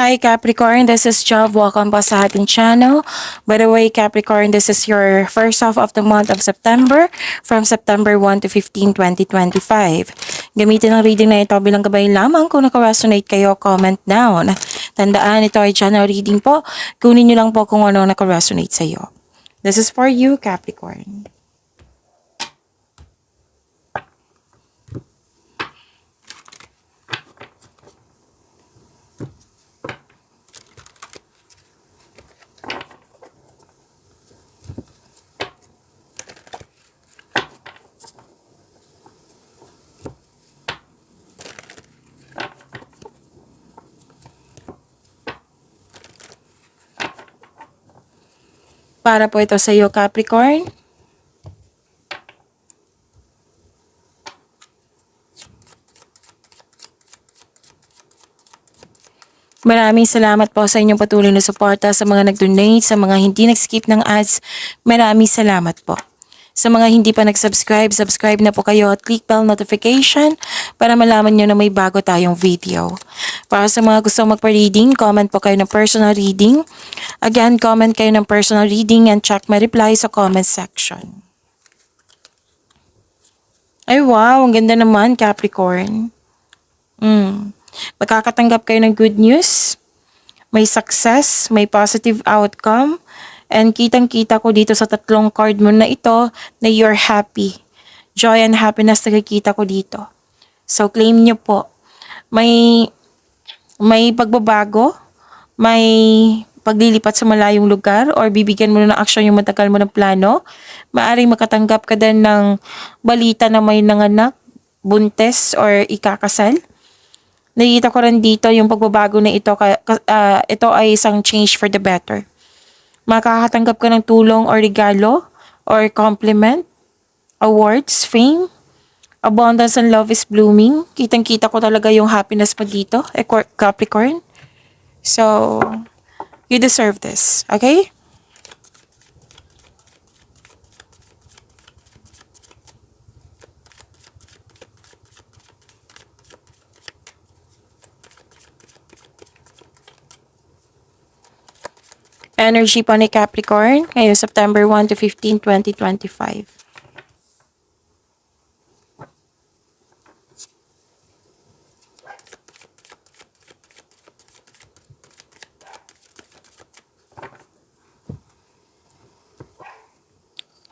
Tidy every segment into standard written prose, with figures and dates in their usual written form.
Hi Capricorn, this is Job. Welcome po sa ating channel. By the way, Capricorn, this is your first half of the month of September from September 1 to 15, 2025. Gamitin ang reading na ito bilang gabay lamang. Kung naka-resonate kayo, comment down. Tandaan, ito ay general reading po. Kunin nyo lang po kung ano naka-resonate sa iyo. This is for you, Capricorn. Para po ito sa iyo, Capricorn. Maraming salamat po sa inyong patuloy na suporta, sa mga nag-donate, sa mga hindi nag-skip ng ads. Maraming salamat po. Sa mga hindi pa nag-subscribe, subscribe na po kayo at click bell notification para malaman nyo na may bago tayong video. Para sa mga gusto magpa-reading, comment po kayo ng personal reading. Again, comment kayo ng personal reading and check my reply sa comment section. Ay wow, ang ganda naman, Capricorn. Makakatanggap kayo ng good news. May success, may positive outcome. And kitang-kita ko dito sa tatlong card mo na ito na you're happy. Joy and happiness nakikita ko dito. So claim nyo po. May pagbabago, may paglilipat sa malayong lugar or bibigyan mo na ng aksyon yung matagal mo ng plano. Maaring makatanggap ka din ng balita na may nanganak, buntes or ikakasal. Nakikita ko rin dito yung pagbabago na ito. Ito ay isang change for the better. Makakatanggap ka ng tulong or regalo or compliment, awards, fame, abundance and love is blooming. Kitang-kita ko talaga yung happiness mo dito, Capricorn. So, you deserve this, okay? Energy po ni Capricorn ngayong September 1 to 15, 2025.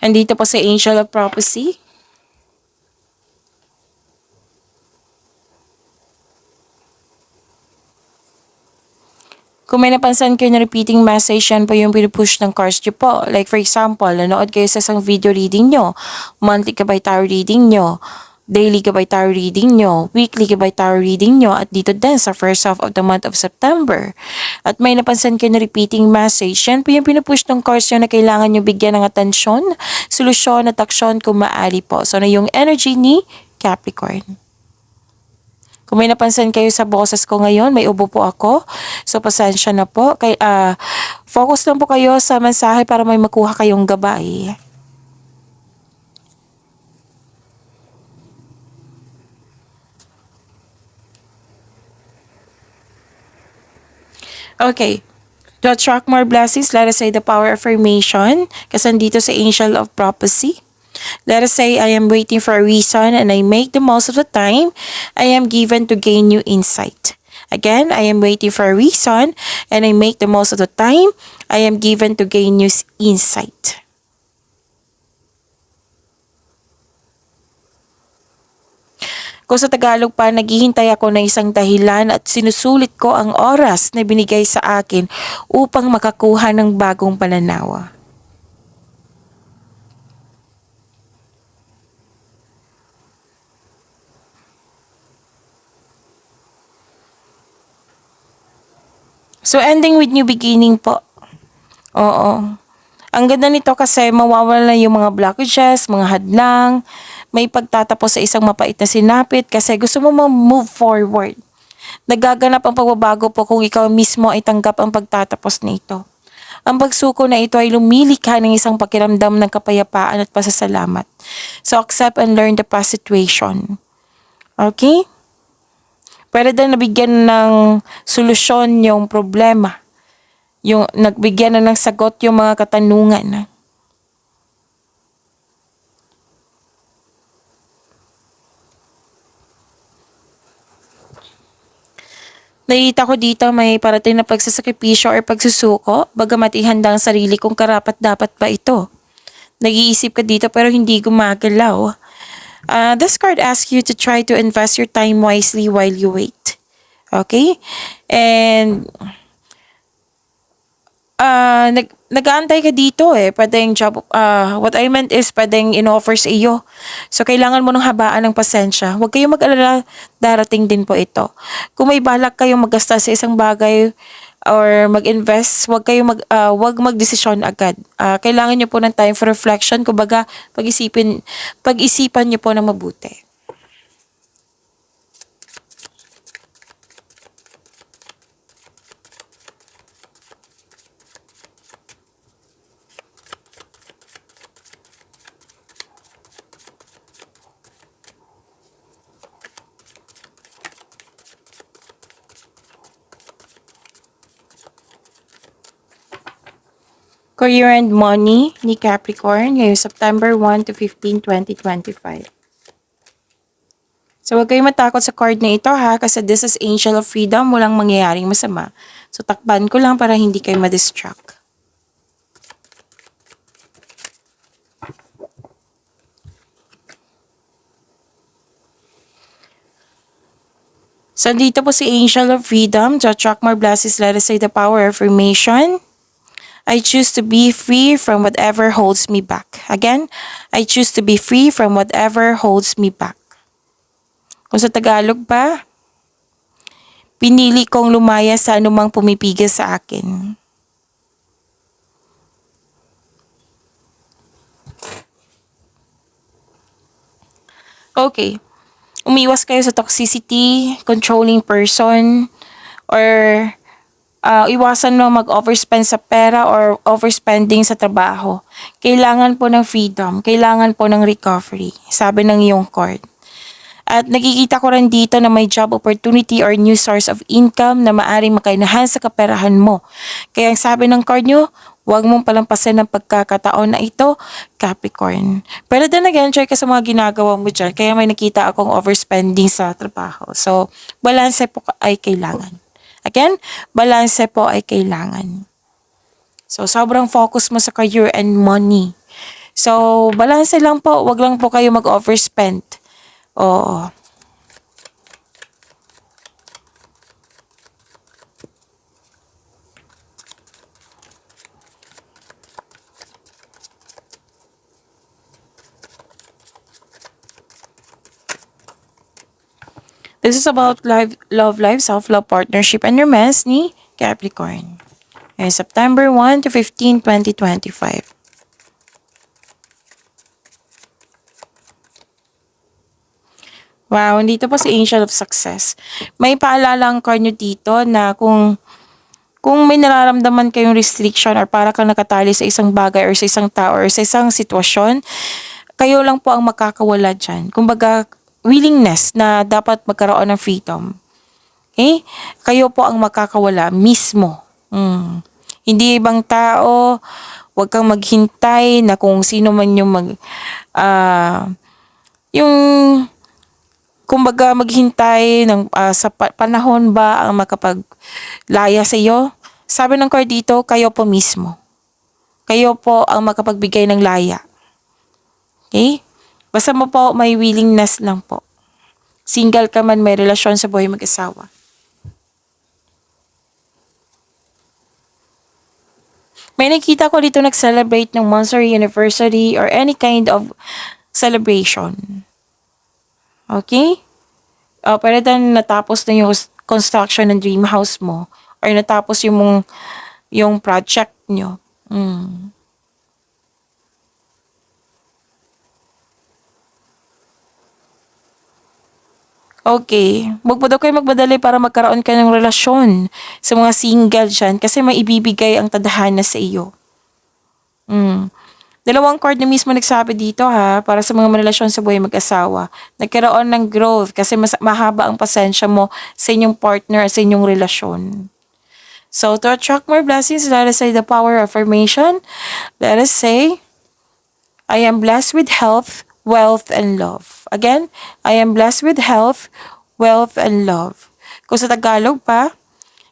Andito po si Angel of Prophecy. Kung may napansan kayo na repeating message, yan po yung pinupush ng cards nyo po. Like for example, nanood kayo sa isang video reading nyo, monthly gabay tarot reading nyo, daily gabay tarot reading nyo, weekly gabay tarot reading nyo, at dito din sa first half of the month of September. At may napansan kayo na repeating message, yan po yung pinupush ng cards nyo na kailangan nyo bigyan ng atensyon, solusyon at aksyon kung maaari po. So na yung energy ni Capricorn. Kung may napansin kayo sa boses ko ngayon, may ubo po ako. So, pasensya na po. Focus lang po kayo sa mensahe para may makuha kayong gabay. Okay. To attract more blessings, let us say the power affirmation. Kasi dito sa Angel of Prophecy. Let us say, I am waiting for a reason and I make the most of the time I am given to gain new insight. Again, I am waiting for a reason and I make the most of the time I am given to gain new insight. Kung sa Tagalog pa, naghihintay ako ng isang dahilan at sinusulit ko ang oras na binigay sa akin upang makakuha ng bagong pananaw. So, ending with new beginning po. Oo. Ang ganda nito kasi mawawala na yung mga blockages, mga hadlang, may pagtatapos sa isang mapait na sinapit kasi gusto mo ma-move forward. Nagaganap ang pagbabago po kung ikaw mismo ay tanggap ang pagtatapos nito. Ang pagsuko na ito ay lumilikha ng isang pakiramdam ng kapayapaan at pasasalamat. So, accept and learn the past situation. Okay? Pwede din nabigyan ng solusyon yung problema. Yung nagbigyan na ng sagot yung mga katanungan. Nakita ko dito may parating na pagsasakripisyo or pagsusuko, bagamat ihanda ang sarili kung karapat-dapat ba ito. Nag-iisip ka dito pero hindi gumagalaw. This card asks you to try to invest your time wisely while you wait. Okay? And nag-aantay ka dito eh. Pwedeng job, what I meant is pwedeng in-offer sa iyo. So, kailangan mo ng habaan ng pasensya. Huwag kayong mag-alala, darating din po ito. Kung may balak kayong maggasta sa isang bagay or mag-invest, huwag magdesisyon agad. Kailangan niyo po ng time for reflection. Kumbaga, pag-isipan niyo po ng mabuti. Career and Money ni Capricorn ngayong September 1 to 15, 2025. So, huwag kayong matakot sa card na ito ha, kasi this is Angel of Freedom, walang mangyayaring masama. So, takpan ko lang para hindi kayo ma-distract. So, dito po si Angel of Freedom. To attract more blessings, let us say the power of affirmation. I choose to be free from whatever holds me back. Again, I choose to be free from whatever holds me back. Kung sa Tagalog pa, pinili kong lumaya sa anumang pumipigil sa akin. Okay. Umiwas kayo sa toxicity, controlling person, or iwasan mo mag-overspend sa pera or overspending sa trabaho. Kailangan po ng freedom, kailangan po ng recovery, sabi ng iyong card. At nakikita ko rin dito na may job opportunity or new source of income na maaring makainahan sa kaperahan mo. Kaya ang sabi ng card nyo, huwag mong palampasin ang pagkakataon na ito, Capricorn. Pero then again, try ka sa mga ginagawa mo dyan. Kaya may nakita akong overspending sa trabaho. So, balance po ay kailangan. Again, balance po ay kailangan. So, sobrang focus mo sa career and money. So, balance lang po. Wag lang po kayo mag-overspend. Oo. This is about love life, self-love, partnership, and romance ni Capricorn. September 1 to 15, 2025. Wow, dito po si Angel of Success. May paalala ang card nyo dito na kung may nararamdaman kayong restriction or para kang nakatali sa isang bagay or sa isang tao or sa isang sitwasyon, kayo lang po ang makakawala dyan. Kumbaga, willingness na dapat magkaroon ng freedom. Okay? Kayo po ang makakawala mismo. Hindi ibang tao, huwag kang maghintay na kung sino man yung kumbaga maghintay ng sa panahon ba ang makapaglaya sa iyo. Sabi ng card dito, kayo po mismo. Kayo po ang makapagbigay ng laya. Okay? Basta mo po may willingness lang po. Single ka man, may relasyon sa buhay mag-asawa. May nakita ko dito nag-celebrate ng monthsary anniversary or any kind of celebration. Okay? Pwede din natapos na yung construction ng dream house mo or natapos yung project nyo. Okay. Huwag po daw kayo magmadali para magkaroon ka ng relasyon sa mga single dyan kasi may ibibigay ang tadhana sa iyo. Dalawang card na mismo nagsabi dito ha, para sa mga relasyon sa buhay mag-asawa. Nagkaroon ng growth kasi mas mahaba ang pasensya mo sa inyong partner, sa inyong relasyon. So, to attract more blessings, let us say the power of affirmation. Let us say, I am blessed with health, wealth, and love. Again, I am blessed with health, wealth, and love. Kung sa Tagalog pa,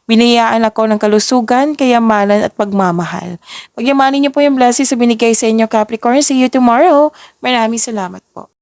biniyaan ako ng kalusugan, kayamanan at pagmamahal. Pagyamanin niyo po yung blessings na binigay sa inyo, Capricorn. See you tomorrow. Maraming salamat po.